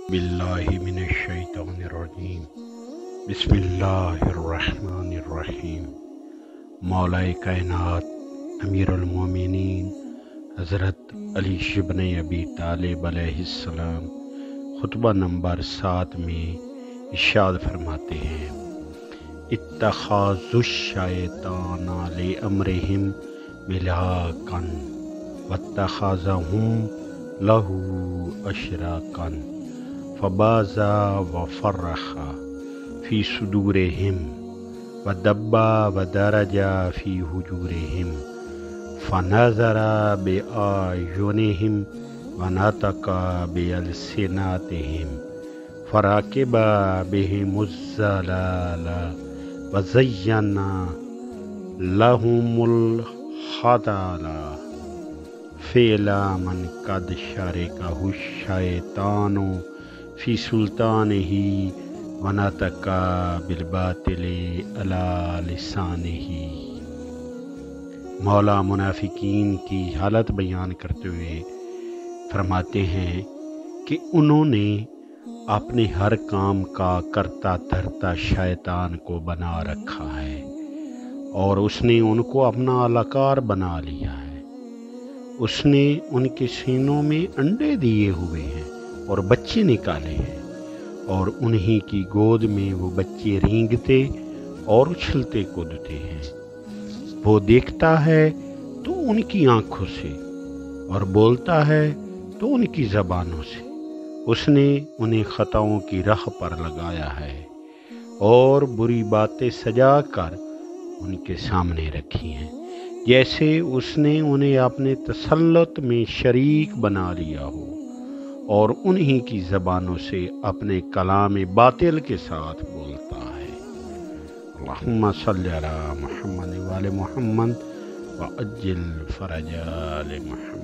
باللہ من الشیطان الرجیم بسم اللہ الرحمن الرحیم۔ مولا کائنات امیر المومنین حضرت علی بن ابی طالب علیہ السلام خطبہ نمبر 7 میں ارشاد فرماتے ہیں: اتخاذوا الشیطان لامرہم ملاکا واتخذہم لہ اشراکا فبازا وفرخ فی صدورہم ودبا ودرجا فی حجورہم فنظر بأعینہم ونطق بألسنتہم فراکب بہم الضلال وزین لہم الخذلان فعل من قد شارکہ الشیطان فی سلطانہ ونطق بالباطل علی لسانہ۔ مولا منافقین کی حالت بیان کرتے ہوئے فرماتے ہیں کہ انہوں نے اپنے ہر کام کا کرتا دھرتا شیطان کو بنا رکھا ہے اور اس نے ان کو اپنا الاکار بنا لیا ہے۔ اس نے ان کے سینوں میں انڈے دیے ہوئے ہیں اور بچے نکالے ہیں، اور انہی کی گود میں وہ بچے رینگتے اور اچھلتے کودتے ہیں۔ وہ دیکھتا ہے تو ان کی آنکھوں سے اور بولتا ہے تو ان کی زبانوں سے۔ اس نے انہیں خطاؤں کی راہ پر لگایا ہے اور بری باتیں سجا کر ان کے سامنے رکھی ہیں، جیسے اس نے انہیں اپنے تسلط میں شریک بنا لیا ہو، اور انہی کی زبانوں سے اپنے کلام باطل کے ساتھ بولتا ہے۔ اللہم صلی علی محمد وعلی محمد وعجل فرج آل محمد۔